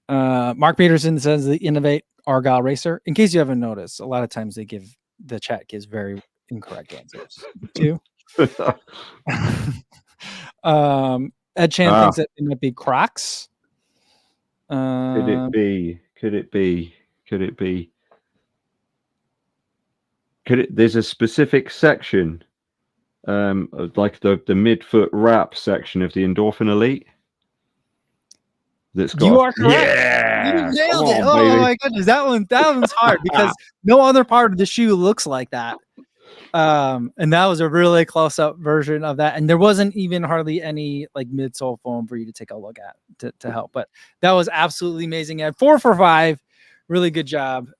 Mark Peterson says the Innovate Argyle Racer. In case you haven't noticed, a lot of times the chat gives very incorrect answers too. Ed Chan thinks that it might be Crocs. Could it be? There's a specific section, like the midfoot wrap section of the Endorphin Elite. That's got. You are correct. Yeah, you nailed it. Oh my goodness, that one's hard because no other part of the shoe looks like that. And that was a really close up version of that, and there wasn't even hardly any like midsole foam for you to take a look at to help. But that was absolutely amazing. At 4 for 5, really good job.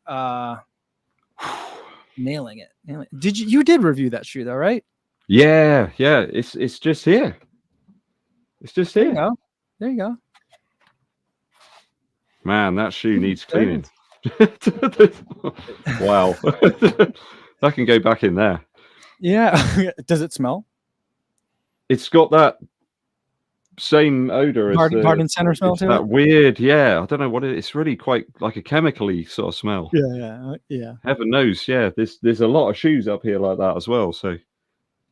Nailing it. You did review that shoe though, right? Yeah. It's just here. It's just here. There you go. Man, that shoe needs cleaning. Wow. That can go back in there. Yeah. Does it smell? It's got that same odor as garden center smell to it. That weird, yeah. I don't know what it is. It's really quite like a chemically sort of smell. Yeah. Heaven knows, yeah. There's a lot of shoes up here like that as well. So,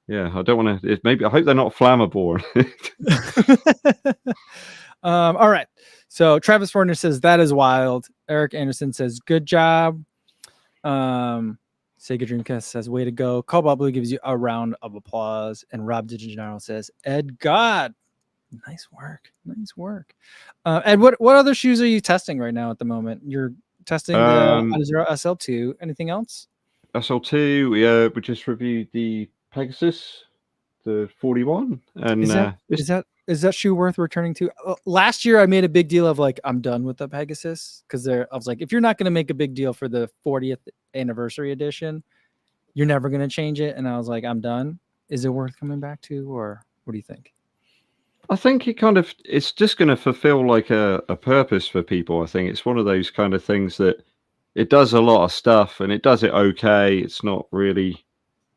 yeah, I don't want to. Maybe I hope they're not flammable. All right. So Travis Fortner says that is wild. Eric Anderson says good job. Sega Dreamcast says way to go. Cobalt Blue gives you a round of applause. And Rob DiGennaro says Eddbud. Nice work. Ed, what other shoes are you testing right now at the moment? You're testing the SL2. Anything else? SL2. We just reviewed the Pegasus, the 41, and is that shoe worth returning to? Last year, I made a big deal of like I'm done with the Pegasus because I was like, if you're not going to make a big deal for the 40th anniversary edition, you're never going to change it. And I was like, I'm done. Is it worth coming back to, or what do you think? I think it's just going to fulfill like a purpose for people. I think it's one of those kind of things that it does a lot of stuff and it does it okay. It's not really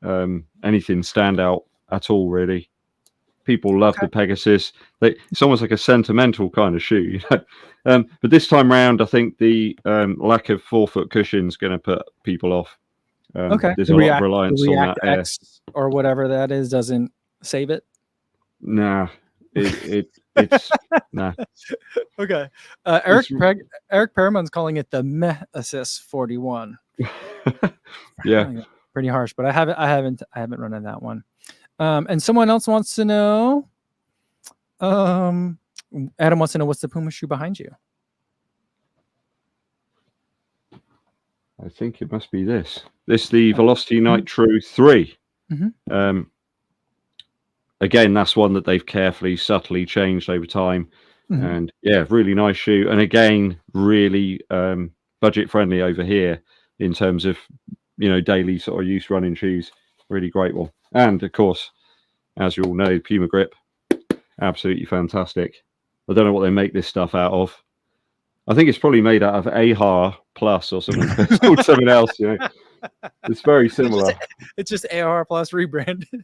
anything standout at all, really. People love the Pegasus. It's almost like a sentimental kind of shoe, but this time round, I think the lack of 4-foot cushion is going to put people off. There's a lot of reliance on that X or whatever that is doesn't save it. Nah, it's nah. Okay, Eric Perriman's calling it the Meh Assist 41. Yeah, pretty harsh, but I haven't run in that one. And someone else wants to know. Adam wants to know what's the Puma shoe behind you. I think it must be this. The Velocity Nitro 3. Mm-hmm. Again, that's one that they've carefully, subtly changed over time. Mm-hmm. And yeah, really nice shoe. And again, really budget friendly over here in terms of, daily sort of use running shoes. Really great one. And of course, as you all know, Puma Grip, absolutely fantastic. I don't know what they make this stuff out of. I think it's probably made out of AHR Plus or something. It's called something else, It's very similar. It's just AHR Plus rebranded.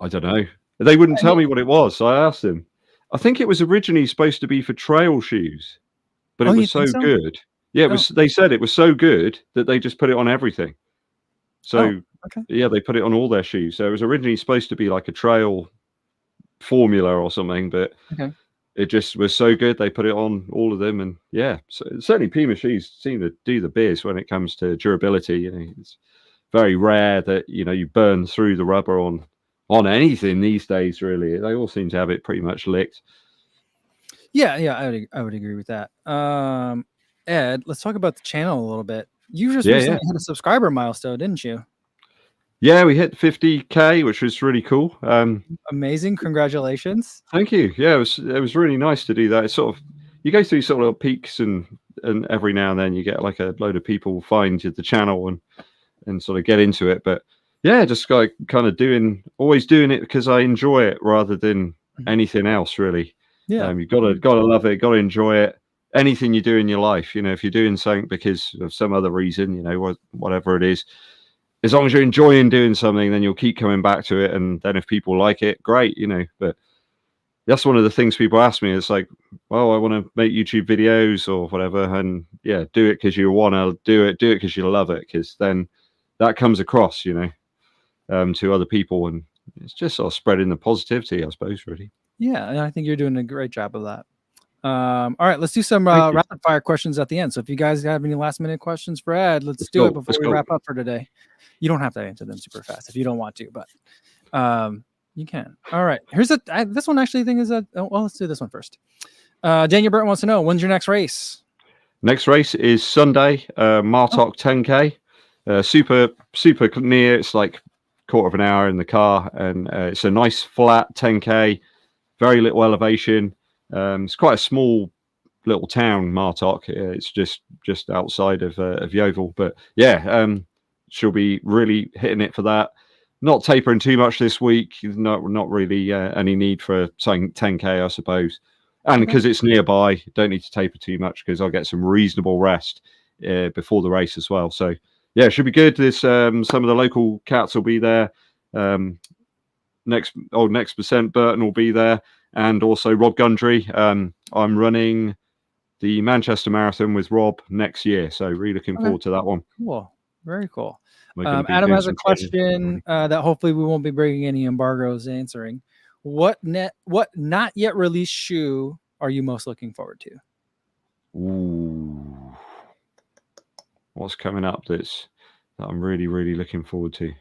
I don't know. They wouldn't tell me what it was, so I asked them. I think it was originally supposed to be for trail shoes, but it was so good. Yeah, it was. They said it was so good that they just put it on everything. So yeah, they put it on all their shoes. So it was originally supposed to be like a trail formula or something, but Okay. it just was so good. They put it on all of them, and yeah, so certainly Puma shoes seem to do the biz when it comes to durability. You know, it's very rare that you burn through the rubber on anything these days. Really, they all seem to have it pretty much licked. Yeah, I would agree with that. Ed, let's talk about the channel a little bit. You just Yeah, yeah, recently hit a subscriber milestone, didn't you? yeah. We hit 50K, which was really cool. Amazing. Congratulations. Thank you. Yeah, it was really nice to do that. It's sort of you go through sort of peaks and every now and then you get like a load of people find the channel and sort of get into it. But yeah, just like kind of always doing it because I enjoy it rather than Mhm. anything else really. Yeah. You've got to love it, got to enjoy it. Anything you do in your life, if you're doing something because of some other reason, whatever it is, as long as you're enjoying doing something, then you'll keep coming back to it. And then if people like it, great, But that's one of the things people ask me. It's like, well, I want to make YouTube videos or whatever, and yeah, do it because you want to do it because you love it, because then that comes across, to other people, and it's just sort of spreading the positivity, I suppose, really. Yeah, and I think you're doing a great job of that. All right, let's do some Thank you. rapid fire questions at the end. So if you guys have any last minute questions for Ed, let's Let's do it go. before Let's we go. wrap up for today. You don't have to answer them super fast if you don't want to, but you can. All right, here's this one actually I think is well, let's do this one first. Daniel Burton wants to know, when's your next race? Next race is Sunday, Martok 10K. Super near. It's like quarter of an hour in the car, and it's a nice flat 10K, very little elevation. It's quite a small little town, Martok. It's just outside of Yeovil, but yeah, she'll be really hitting it for that. Not tapering too much this week. Not really any need for saying 10K, I suppose. And Okay. because it's nearby, don't need to taper too much because I'll get some reasonable rest before the race as well. So yeah, it should be good. There's some of the local cats will be there. Next percent Burton will be there, and also Rob Gundry. I'm running the Manchester Marathon with Rob next year, so really looking Okay. forward to that one. Cool. Very cool. We're going to be Adam doing has a some training question already. that hopefully we won't be bringing any embargoes answering. What not yet released shoe are you most looking forward to? Ooh, what's coming up that I'm really, really looking forward to?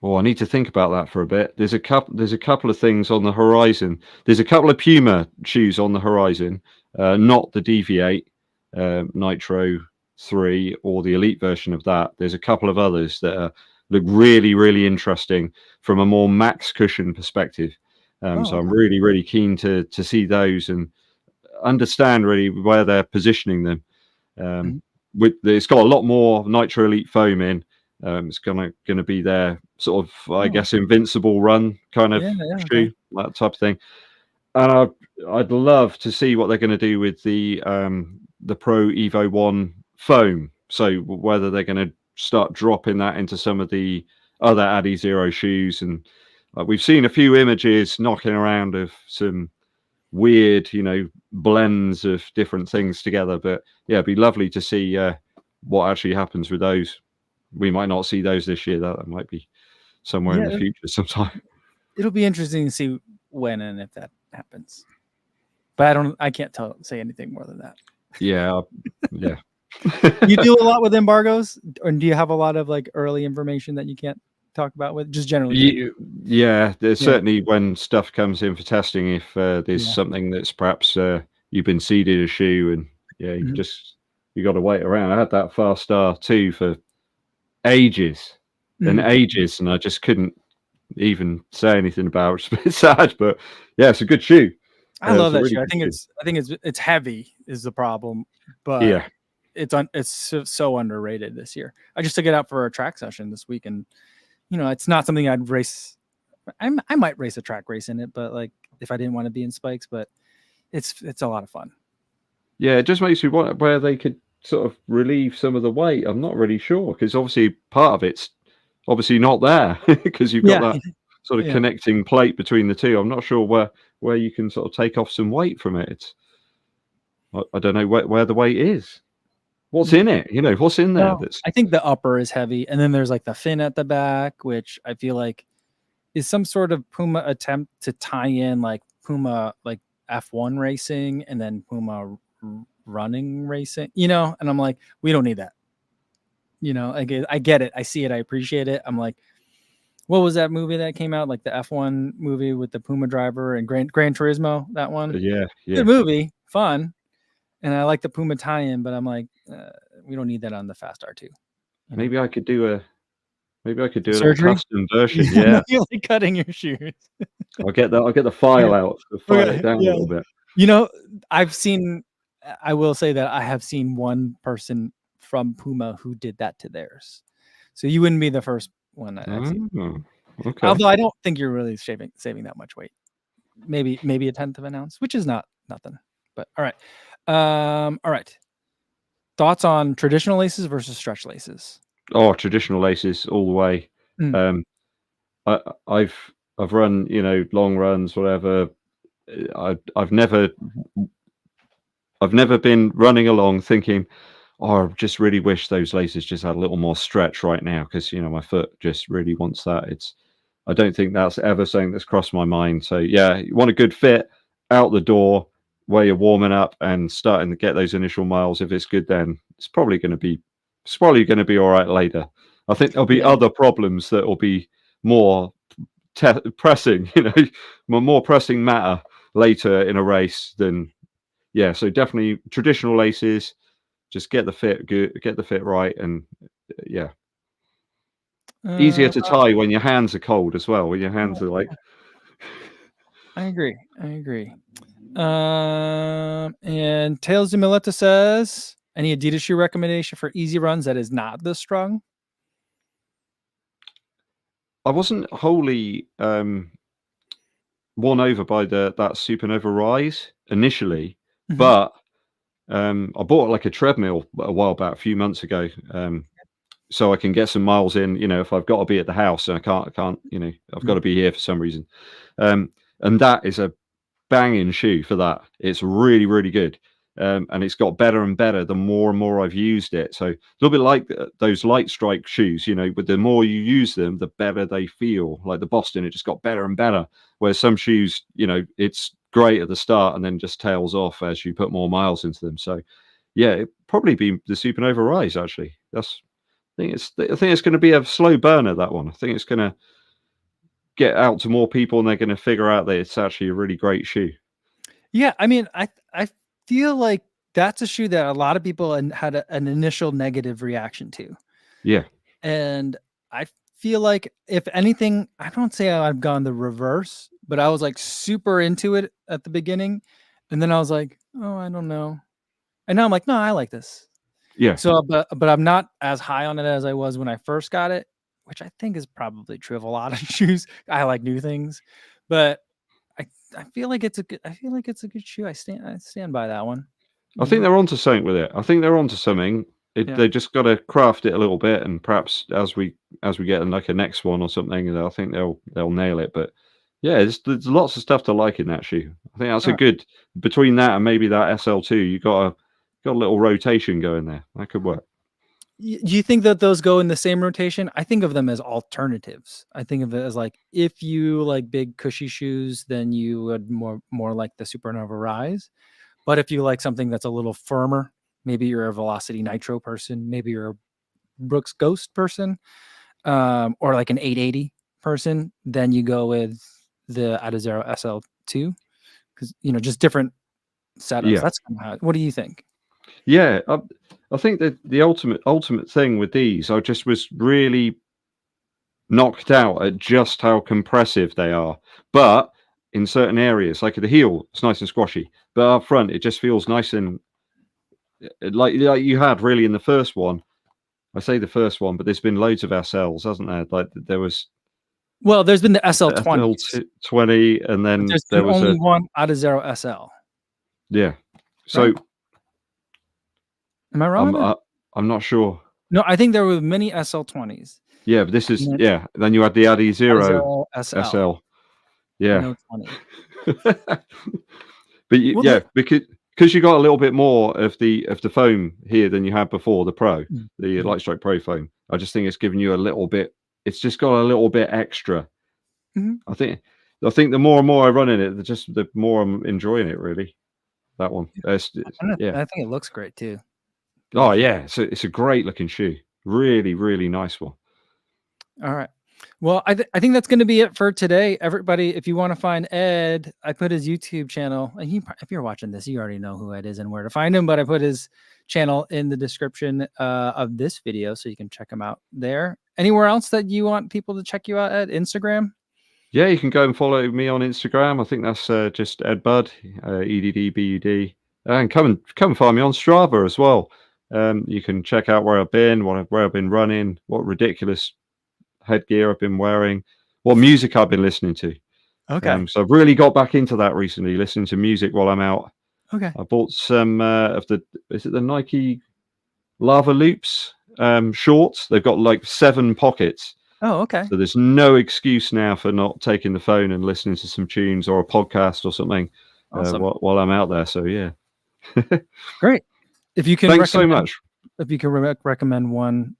Well, I need to think about that for a bit. There's a couple of things on the horizon. There's a couple of Puma shoes on the horizon, not the Deviate Nitro 3 or the Elite version of that. There's a couple of others that look really, really interesting from a more max cushion perspective. So I'm Okay. really, really keen to see those and understand really where they're positioning them. Mhm. It's got a lot more Nitro Elite foam in. It's gonna be their sort of, I Oh, guess, invincible run kind of yeah, okay. shoe, that type of thing. And I'd love to see what they're going to do with the Pro Evo 1 foam. So whether they're going to start dropping that into some of the other Addy Zero shoes, and we've seen a few images knocking around of some weird, blends of different things together. But yeah, it'd be lovely to see what actually happens with those. We might not see those this year. That might be somewhere in Yeah, the future sometime. it'll be interesting to see when and if that happens. But I can't say anything more than that. Yeah, yeah. You do a lot with embargoes, or do you have a lot of like early information that you can't talk about with just generally speaking? Yeah, there's Yeah. certainly when stuff comes in for testing, if there's Yeah. something that's perhaps you've been seeded a shoe, and yeah, Mhm. you got to wait around. I had that Fast Star 2 for ages and Mhm. ages, and I just couldn't even say anything about it. It's a bit sad, but yeah, it's a good shoe. I love It's a that really shoe. good shoe. I think it's heavy is the problem, but Yeah, it's so underrated this year. I just took it out for a track session this week, and it's not something I'd race. I might race a track race in it, but like if I didn't want to be in spikes, but it's a lot of fun. yeah. It just makes me want where they could sort of relieve some of the weight. I'm not really sure because obviously part of it's obviously not there because you've got Yeah, that sort of yeah. connecting plate between the two. I'm not sure where you can sort of take off some weight from it. I don't know where the weight is. What's in it? What's in there? Well, That's I think the upper is heavy, and then there's like the fin at the back, which I feel like is some sort of Puma attempt to tie in like Puma like F1 racing and then Puma running racing, you know? And I'm like, we don't need that. You know, I get it. I see it. I appreciate it. I'm like, what was that movie that came out? Like the F1 movie with the Puma driver and Gran Turismo, that one? Yeah, Good yeah. movie, fun. And I like the Puma tie-in, but I'm like, we don't need that on the Fast R2. You know? Maybe I could do a little Surgery? custom version. Yeah, no, Yeah, you're like cutting your shoes. I'll get the file Okay. out, file it Okay. down a Yeah. little bit. You know, I will say that I have seen one person from Puma who did that to theirs. So you wouldn't be the first one I've seen. Okay. Although I don't think you're really saving that much weight. Maybe a tenth of an ounce, which is not nothing. But all right. All right. Thoughts on traditional laces versus stretch laces? Oh, traditional laces all the way. Mm. I've run, long runs, whatever. I've never been running along thinking, oh, I just really wish those laces just had a little more stretch right now because my foot just really wants that. I don't think that's ever something that's crossed my mind. So yeah, you want a good fit out the door where you're warming up and starting to get those initial miles. If it's good, then it's probably going to be all right later. I think there'll be other problems that will be more pressing, more pressing matter later in a race than so definitely traditional laces. Just get the fit good, get the fit right, and yeah, easier to tie when your hands are cold as well. When your hands are like, I agree. And Tails de Milletta says, any Adidas shoe recommendation for easy runs that is not this strong? I wasn't wholly won over by that Supernova Rise initially, but I bought like a treadmill a while back, a few months ago, so I can get some miles in. If I've got to be at the house and I can't, I've got to be here for some reason, and that is a banging shoe for that. It's really, really good. And it's got better and better the more and more I've used it. So a little bit like those light strike shoes, but the more you use them, the better they feel. Like the Boston, it just got better and better. Whereas some shoes, it's great at the start and then just tails off as you put more miles into them. So yeah, it'd probably be the Supernova Rise actually. I think it's going to be a slow burner, that one. I think it's going to get out to more people and they're going to figure out that it's actually a really great shoe. Yeah, I mean, I feel like that's a shoe that a lot of people had an initial negative reaction to. Yeah. And I feel like, if anything, I don't say I've gone the reverse, but I was like super into it at the beginning. And then I was like, oh, I don't know. And now I'm like, no, I like this. Yeah. So, but I'm not as high on it as I was when I first got it, which I think is probably true of a lot of shoes. I like new things, but I feel like it's a good shoe. I stand by that one. I think they're onto something with it. I think they're onto something. They just got to craft it a little bit, and perhaps as we get like a next one or something, I think they'll nail it. But yeah, there's lots of stuff to like in that shoe. I think that's a good, between that and maybe that SL2, you got a little rotation going there. That could work. Do you think that those go in the same rotation? I think of them as alternatives. I think of it as like, if you like big cushy shoes, then you would more like the Supernova Rise. But if you like something that's a little firmer, maybe you're a Velocity Nitro person, maybe you're a Brooks Ghost person, or like an 880 person, then you go with the Adazero SL2, because just different setups. Yeah. That's kind of how. What do you think? Yeah, I think that the ultimate thing with these, I just was really knocked out at just how compressive they are. But in certain areas, like at the heel, it's nice and squashy. But up front, it just feels nice and like you had really in the first one. I say the first one, but there's been loads of SLs, hasn't there? Like there was. Well, there's been the SL20, SL20, and then there was only one Adazero SL. Yeah. So, right? Am I wrong? I'm not sure. No, I think there were many SL20s. Yeah, but this is Then you had the Adizero SL. Yeah. No 20. But because you got a little bit more of the foam here than you had before the Pro, the Lightstrike Pro foam. I just think it's given you a little bit. It's just got a little bit extra Mhm. I think the more and more I run in it, the more I'm enjoying it. Really, that one. Yeah. I think it looks great too. Oh Beautiful. yeah, it's a great looking shoe. Really, really nice one. All right. Well, I think that's going to be it for today, everybody. If you want to find Ed, I put his YouTube channel. And if you're watching this, you already know who Ed is and where to find him. But I put his channel in the description of this video, so you can check him out there. Anywhere else that you want people to check you out at? Instagram? Yeah, you can go and follow me on Instagram. I think that's just Eddbud, EDDBUD, and come and find me on Strava as well. You can check out where I've been, where I've been running, what ridiculous headgear I've been wearing, what music I've been listening to. Okay. So I've really got back into that recently, listening to music while I'm out. Okay. I bought some is it the Nike Lava Loops shorts? They've got like 7 pockets. Oh, okay. So there's no excuse now for not taking the phone and listening to some tunes or a podcast or something Awesome. while I'm out there. So yeah. Great. If you can Thanks so recommend, much. recommend one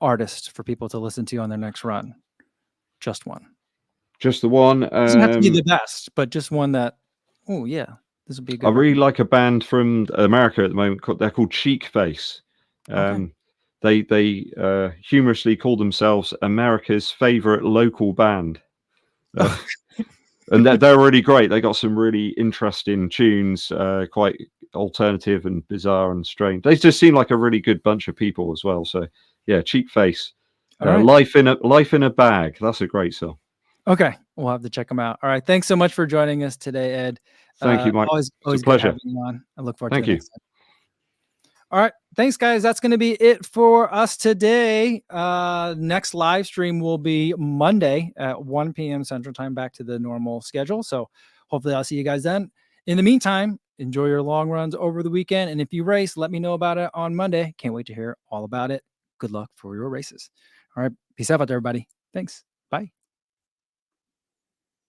artist for people to listen to on their next run, just one. Just the one. Doesn't have to be the best, but just one that, oh yeah, this would be a I good really recommend. like a band from America at the moment. They're called Cheek Face. Okay. They humorously call themselves America's favorite local band. Uh, and they're really great. They got some really interesting tunes, quite alternative and bizarre and strange. They just seem like a really good bunch of people as well. So yeah, Cheek Face, All right. Life in a Bag. That's a great song. Okay. We'll have to check them out. All right. Thanks so much for joining us today, Ed. Thank you, Mike. Always It's a good pleasure. having you on. I look forward to Thank the you. next time. All right. Thanks, guys. That's going to be it for us today. Next live stream will be Monday at 1 p.m. Central Time, back to the normal schedule. So hopefully I'll see you guys then. In the meantime, enjoy your long runs over the weekend. And if you race, let me know about it on Monday. Can't wait to hear all about it. Good luck for your races. All right. Peace out, everybody. Thanks. Bye.